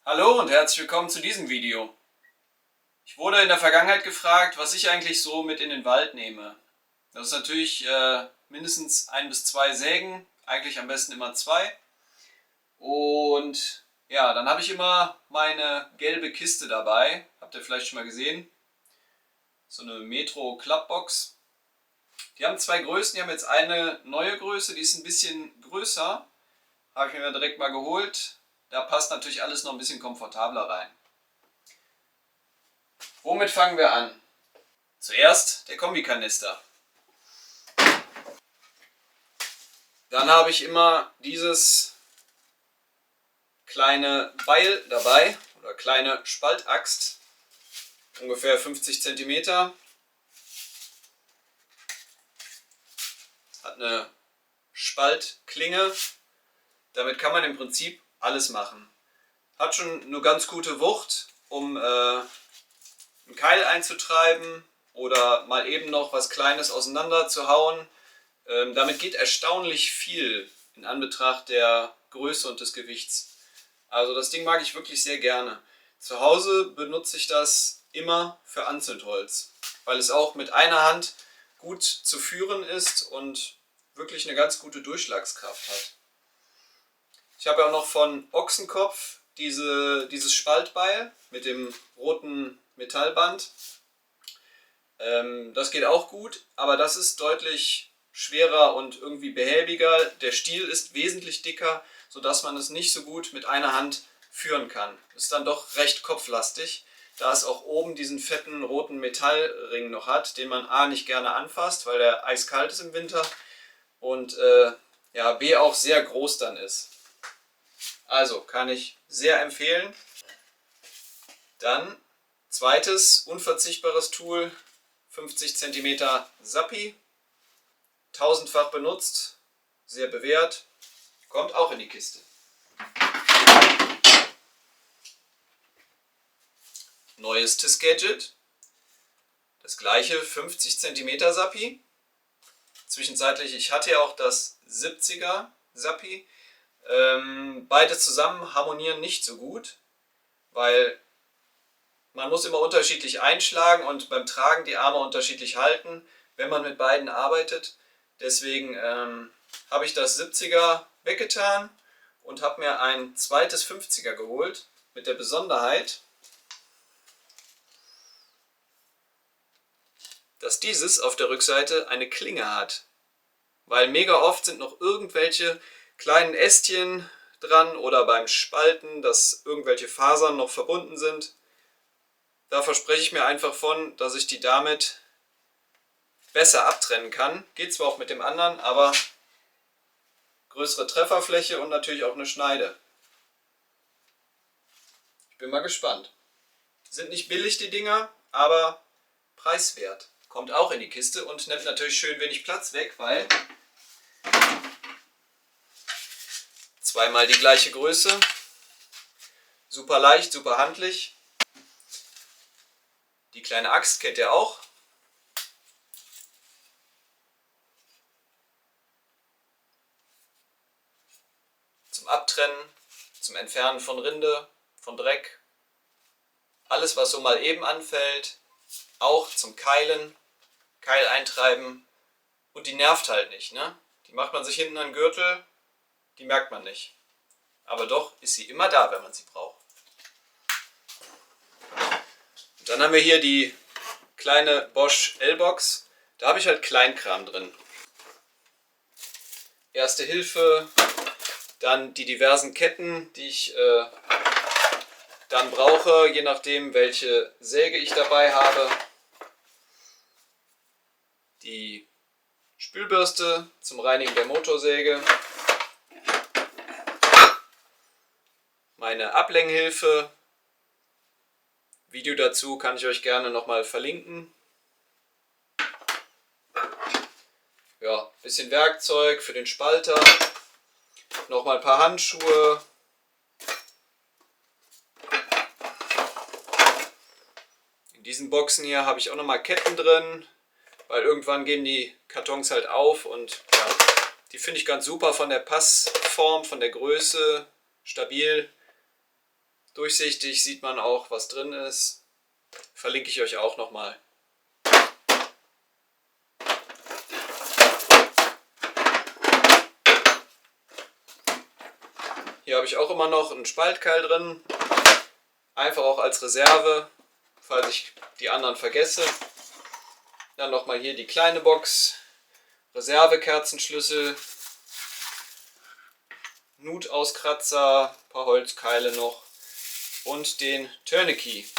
Hallo und herzlich willkommen zu diesem Video. Ich wurde in der Vergangenheit gefragt, was ich eigentlich so mit in den Wald nehme. Das ist natürlich mindestens 1 bis 2 Sägen, eigentlich am besten immer 2. Und ja, dann habe ich immer meine gelbe Kiste dabei. Habt ihr vielleicht schon mal gesehen? So eine Metro Klappbox. Die haben 2 Größen, die haben jetzt eine neue Größe, die ist ein bisschen größer. Habe ich mir direkt mal geholt. Da passt natürlich alles noch ein bisschen komfortabler rein. Womit fangen wir an? Zuerst der Kombikanister. Dann habe ich immer dieses kleine Beil dabei oder kleine Spaltaxt, ungefähr 50 cm. Hat eine Spaltklinge. Damit kann man im Prinzip alles machen. Hat schon eine ganz gute Wucht, um einen Keil einzutreiben oder mal eben noch was Kleines auseinander zu hauen. Damit geht erstaunlich viel in Anbetracht der Größe und des Gewichts. Also das Ding mag ich wirklich sehr gerne. Zu Hause benutze ich das immer für Anzündholz, weil es auch mit einer Hand gut zu führen ist und wirklich eine ganz gute Durchschlagskraft hat. Ich habe ja auch noch von Ochsenkopf dieses Spaltbeil mit dem roten Metallband. Das geht auch gut, aber das ist deutlich schwerer und irgendwie behäbiger. Der Stiel ist wesentlich dicker, sodass man es nicht so gut mit einer Hand führen kann. Ist dann doch recht kopflastig, da es auch oben diesen fetten roten Metallring noch hat, den man A nicht gerne anfasst, weil der eiskalt ist im Winter und ja, B auch sehr groß dann ist. Also kann ich sehr empfehlen. Dann zweites unverzichtbares Tool, 50 cm Sappi, tausendfach benutzt, sehr bewährt, kommt auch in die Kiste. Neuestes Gadget, das gleiche 50 cm Sappi. Zwischenzeitlich, ich hatte ja auch das 70er Sappi. Beide zusammen harmonieren nicht so gut, weil man muss immer unterschiedlich einschlagen und beim Tragen die Arme unterschiedlich halten, wenn man mit beiden arbeitet. Deswegen habe ich das 70er weggetan und habe mir ein zweites 50er geholt, mit der Besonderheit, dass dieses auf der Rückseite eine Klinge hat. Weil mega oft sind noch irgendwelche kleinen Ästchen dran oder beim Spalten, dass irgendwelche Fasern noch verbunden sind. Da verspreche ich mir einfach von, dass ich die damit besser abtrennen kann. Geht zwar auch mit dem anderen, aber größere Trefferfläche und natürlich auch eine Schneide. Ich bin mal gespannt. Sind nicht billig die Dinger, aber preiswert. Kommt auch in die Kiste und nimmt natürlich schön wenig Platz weg, weil zweimal die gleiche Größe. Super leicht, super handlich. Die kleine Axt kennt ihr auch. Zum Abtrennen, zum Entfernen von Rinde, von Dreck. Alles, was so mal eben anfällt. Auch zum Keilen, Keil eintreiben. Und die nervt halt nicht, ne? Die macht man sich hinten an den Gürtel, die merkt man nicht. Aber doch ist sie immer da, wenn man sie braucht. Und dann haben wir hier die kleine Bosch L-Box. Da habe ich halt Kleinkram drin. Erste Hilfe, dann die diversen Ketten, die ich dann brauche, je nachdem welche Säge ich dabei habe. Die Spülbürste zum Reinigen der Motorsäge. Meine Ablenkhilfe. Video dazu kann ich euch gerne nochmal verlinken. Ja, bisschen Werkzeug für den Spalter. Nochmal ein paar Handschuhe. In diesen Boxen hier habe ich auch nochmal Ketten drin, weil irgendwann gehen die Kartons halt auf und ja, die finde ich ganz super von der Passform, von der Größe, stabil. Durchsichtig sieht man auch, was drin ist. Verlinke ich euch auch nochmal. Hier habe ich auch immer noch einen Spaltkeil drin. Einfach auch als Reserve, falls ich die anderen vergesse. Dann nochmal hier die kleine Box. Reservekerzenschlüssel. Nutauskratzer, ein paar Holzkeile noch. Und den Tourniquet.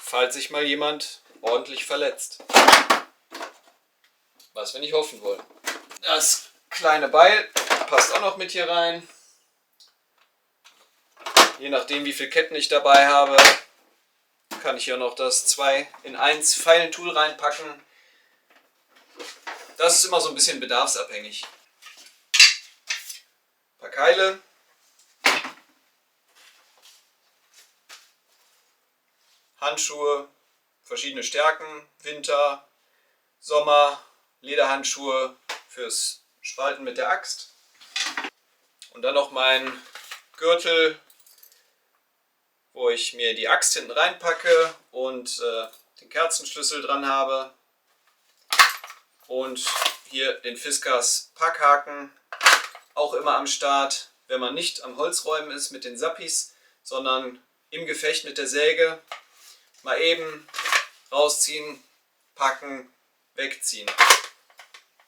Falls sich mal jemand ordentlich verletzt. Was wir nicht hoffen wollen. Das kleine Beil passt auch noch mit hier rein. Je nachdem wie viele Ketten ich dabei habe, kann ich hier noch das 2-in-1 Feilentool reinpacken. Das ist immer so ein bisschen bedarfsabhängig. Ein paar Keile. Handschuhe, verschiedene Stärken, Winter, Sommer, Lederhandschuhe fürs Spalten mit der Axt. Und dann noch mein Gürtel, wo ich mir die Axt hinten reinpacke und den Kerzenschlüssel dran habe. Und hier den Fiskars Packhaken, auch immer am Start, wenn man nicht am Holzräumen ist mit den Sappis, sondern im Gefecht mit der Säge. Mal eben rausziehen, packen, wegziehen.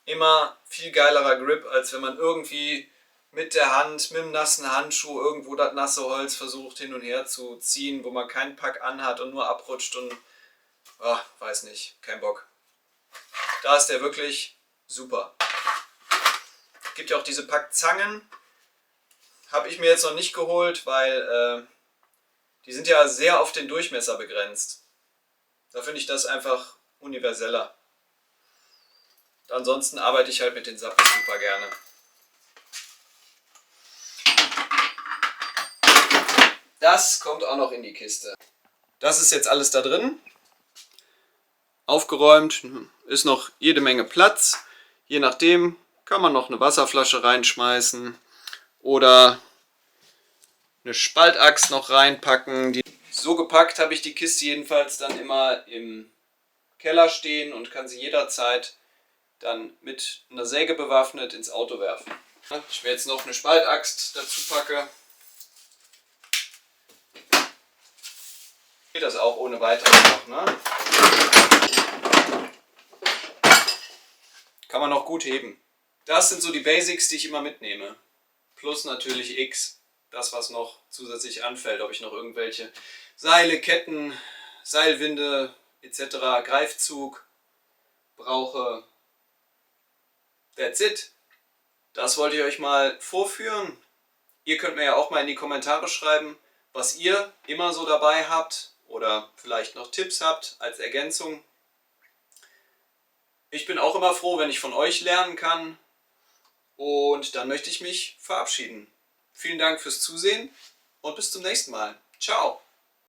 Immer viel geilerer Grip, als wenn man irgendwie mit der Hand, mit dem nassen Handschuh irgendwo das nasse Holz versucht hin und her zu ziehen, wo man keinen Pack anhat und nur abrutscht und weiß nicht, kein Bock. Da ist der wirklich super. Es gibt ja auch diese Packzangen. Habe ich mir jetzt noch nicht geholt, weil die sind ja sehr auf den Durchmesser begrenzt. Da finde ich das einfach universeller. Und ansonsten arbeite ich halt mit den Sappis super gerne. Das kommt auch noch in die Kiste. Das ist jetzt alles da drin. Aufgeräumt, ist noch jede Menge Platz. Je nachdem kann man noch eine Wasserflasche reinschmeißen oder eine Spaltaxt noch reinpacken. So gepackt habe ich die Kiste jedenfalls dann immer im Keller stehen und kann sie jederzeit dann mit einer Säge bewaffnet ins Auto werfen. Ich mir jetzt noch eine Spaltaxt dazu packe, geht das auch ohne weiteres noch, ne? Kann man noch gut heben. Das sind so die Basics, die ich immer mitnehme. Plus natürlich X, das was noch zusätzlich anfällt, ob ich noch irgendwelche Seile, Ketten, Seilwinde etc., Greifzug brauche. That's it. Das wollte ich euch mal vorführen. Ihr könnt mir ja auch mal in die Kommentare schreiben, was ihr immer so dabei habt oder vielleicht noch Tipps habt als Ergänzung. Ich bin auch immer froh, wenn ich von euch lernen kann. Und dann möchte ich mich verabschieden. Vielen Dank fürs Zusehen und bis zum nächsten Mal. Ciao!